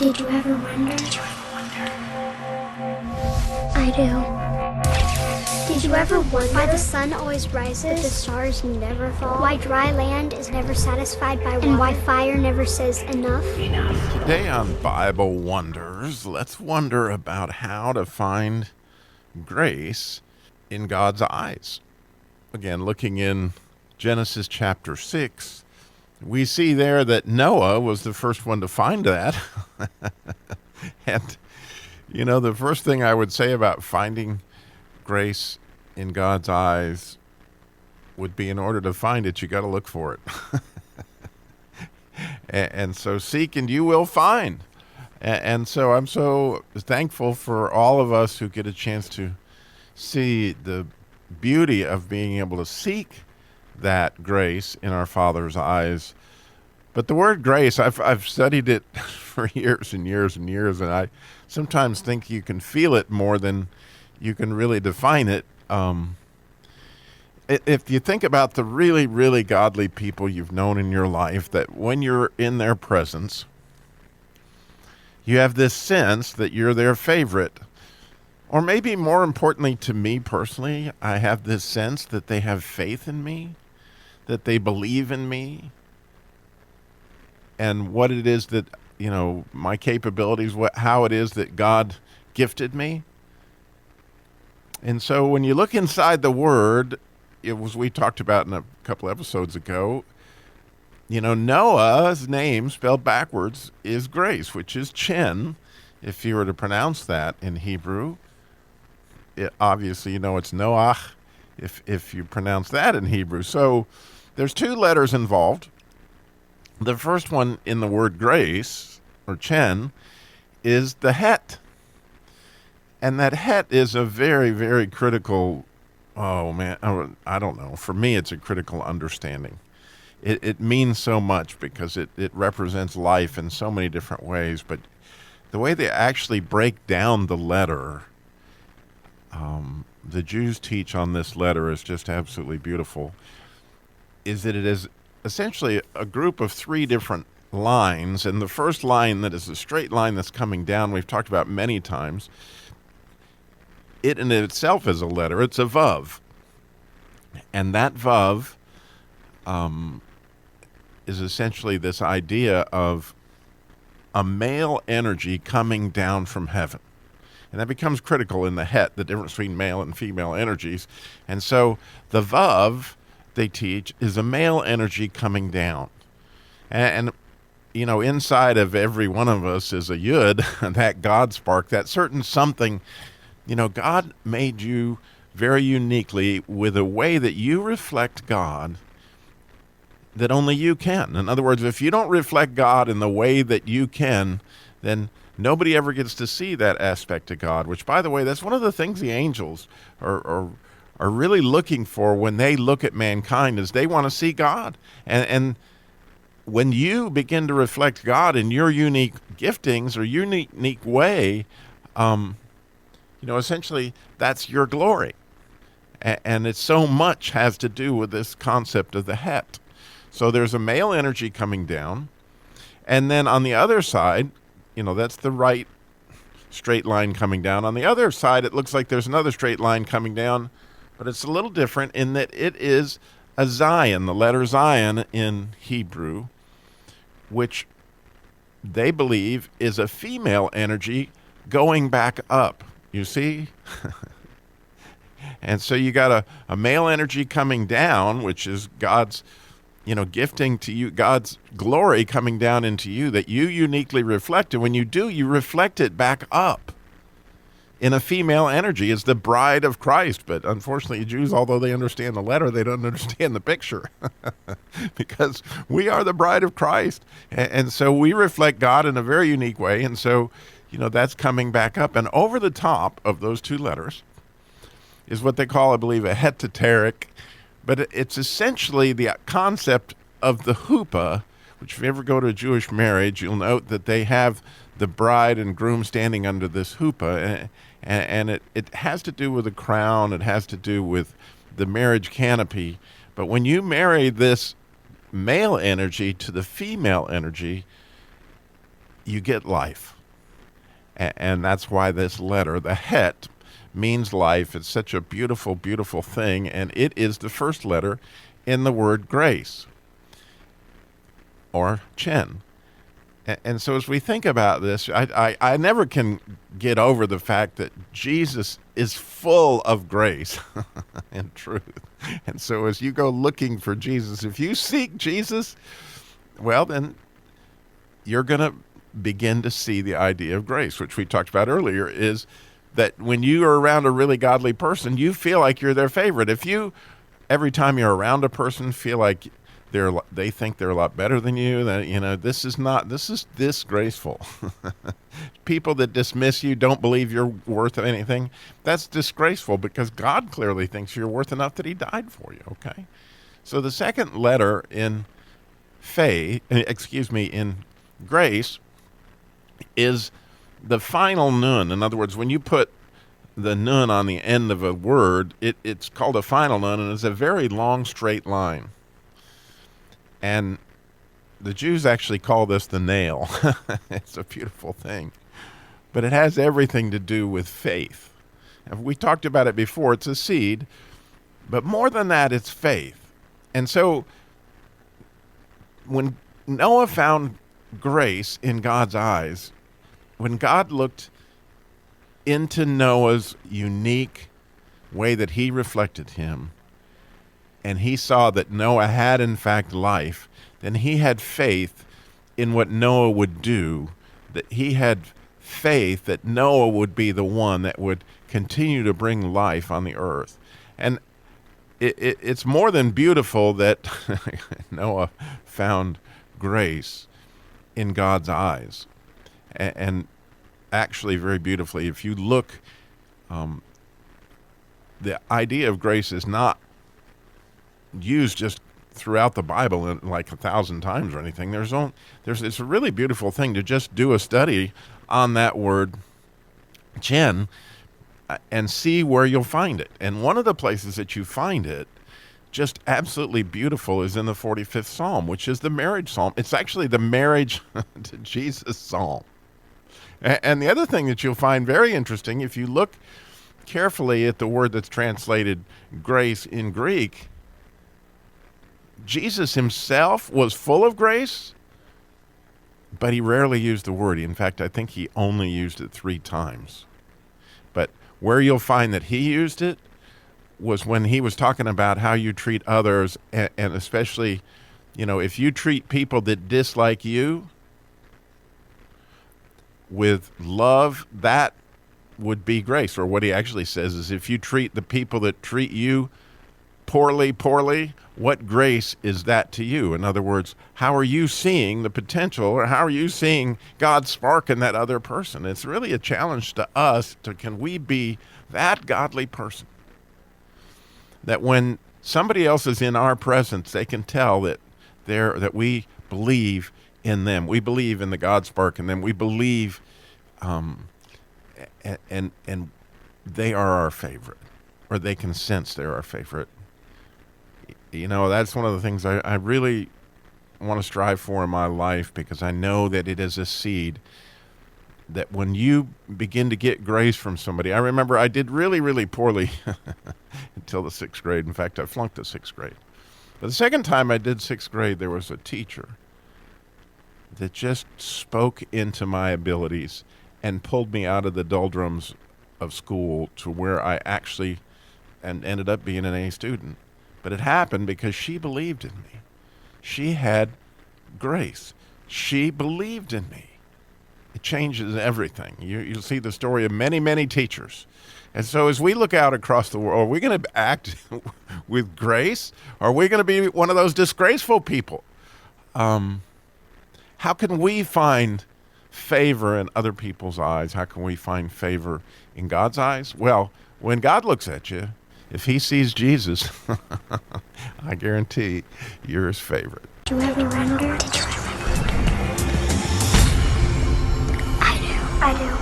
Did you ever wonder? I do. Did you ever wonder why the sun always rises, but the stars never fall? Why dry land is never satisfied by water? And why fire never says enough? Today on Bible Wonders, let's wonder about how to find grace in God's eyes. Again, looking in Genesis chapter 6, we see there that Noah was the first one to find that. And, you know, the first thing I would say about finding grace in God's eyes would be, in order to find it, you got to look for it. And so seek and you will find. And so I'm so thankful for all of us who get a chance to see the beauty of being able to seek that grace in our Father's eyes. But the word grace, I've studied it for years and years and years, and I sometimes think you can feel it more than you can really define it. If you think about the really, really godly people you've known in your life, that when you're in their presence, you have this sense that you're their favorite. Or maybe more importantly to me personally, I have this sense that they have faith in me, that they believe in me, and what it is that, you know, my capabilities, how it is that God gifted me. And so when you look inside the Word, it was, we talked about in a couple episodes ago, you know, Noah's name spelled backwards is grace, which is Chen, if you were to pronounce that in Hebrew. Obviously, you know, it's Noach if you pronounce that in Hebrew. So there's two letters involved. The first one in the word grace, or Chen, is the het. And that het is a very, very critical, I don't know. For me, it's a critical understanding. It means so much because it represents life in so many different ways. But the way they actually break down the letter, the Jews teach on this letter is just absolutely beautiful, is that it is essentially a group of three different lines. And the first line, that is a straight line that's coming down, we've talked about many times. It in itself is a letter. It's a vav. And that vav is essentially this idea of a male energy coming down from heaven. And that becomes critical in the het, the difference between male and female energies. And so the vav, they teach, is a male energy coming down. And you know, inside of every one of us is a yud, that God spark, that certain something. You know, God made you very uniquely with a way that you reflect God that only you can. In other words, if you don't reflect God in the way that you can, then nobody ever gets to see that aspect of God, which, by the way, that's one of the things the angels are really looking for when they look at mankind, is they want to see God. And when you begin to reflect God in your unique giftings or unique way, you know, essentially that's your glory. And it so much has to do with this concept of the het. So there's a male energy coming down. And then on the other side, you know, that's the right straight line coming down. On the other side, it looks like there's another straight line coming down, but it's a little different in that it is a Zion, the letter Zion in Hebrew, which they believe is a female energy going back up. You see? And so you got a male energy coming down, which is God's, you know, gifting to you, God's glory coming down into you that you uniquely reflect. And when you do, you reflect it back up in a female energy as the bride of Christ. But unfortunately, Jews, although they understand the letter, they don't understand the picture because we are the bride of Christ. And so we reflect God in a very unique way. And so, you know, that's coming back up. And over the top of those two letters is what they call, I believe, a heteteric. But it's essentially the concept of the huppah, which if you ever go to a Jewish marriage, you'll note that they have the bride and groom standing under this huppah. And it has to do with the crown. It has to do with the marriage canopy. But when you marry this male energy to the female energy, you get life. And that's why this letter, the Het, means life. It's such a beautiful, beautiful thing, and it is the first letter in the word grace, or Chen. And so as we think about this, I never can get over the fact that Jesus is full of grace and truth. And so as you go looking for Jesus, if you seek Jesus, well, then you're going to begin to see the idea of grace, which we talked about earlier, is that when you are around a really godly person, you feel like you're their favorite. If you, every time you're around a person, feel like they think they're a lot better than you, then, this is disgraceful. People that dismiss you, don't believe you're worth anything, that's disgraceful, because God clearly thinks you're worth enough that he died for you, okay? So the second letter in in grace, is the final nun. In other words, when you put the nun on the end of a word, it's called a final nun, and it's a very long straight line. And the Jews actually call this the nail. It's a beautiful thing. But it has everything to do with faith. And we talked about it before. It's a seed. But more than that, it's faith. And so when Noah found grace in God's eyes, when God looked into Noah's unique way that he reflected him, and he saw that Noah had in fact life, then he had faith in what Noah would do, that he had faith that Noah would be the one that would continue to bring life on the earth. And it's more than beautiful that Noah found grace in God's eyes. And actually, very beautifully, if you look, the idea of grace is not used just throughout the Bible like 1,000 times or anything. It's a really beautiful thing to just do a study on that word Chen and see where you'll find it. And one of the places that you find it, just absolutely beautiful, is in the 45th Psalm, which is the marriage psalm. It's actually the marriage to Jesus psalm. And the other thing that you'll find very interesting, if you look carefully at the word that's translated grace in Greek, Jesus himself was full of grace, but he rarely used the word. In fact, I think he only used it 3 times. But where you'll find that he used it was when he was talking about how you treat others, and especially, if you treat people that dislike you with love, that would be grace. Or what he actually says is, if you treat the people that treat you poorly, what grace is that to you? In other words, how are you seeing the potential, or how are you seeing God's spark in that other person? It's really a challenge to us can we be that godly person that when somebody else is in our presence, they can tell that we believe in them. We believe in the God spark in them. We believe, and they are our favorite, or they can sense they're our favorite. That's one of the things I really want to strive for in my life, because I know that it is a seed that when you begin to get grace from somebody. I remember I did really, really poorly until the 6th grade. In fact, I flunked the 6th grade. But the second time I did 6th grade, there was a teacher that just spoke into my abilities and pulled me out of the doldrums of school to where I actually ended up being an A student. But it happened because she believed in me. She had grace. She believed in me. It changes everything. You'll see the story of many, many teachers. And so as we look out across the world, are we going to act with grace? Or are we going to be one of those disgraceful people? How can we find favor in other people's eyes? How can we find favor in God's eyes? Well, when God looks at you, if he sees Jesus, I guarantee you're his favorite. Did you ever wonder? I do.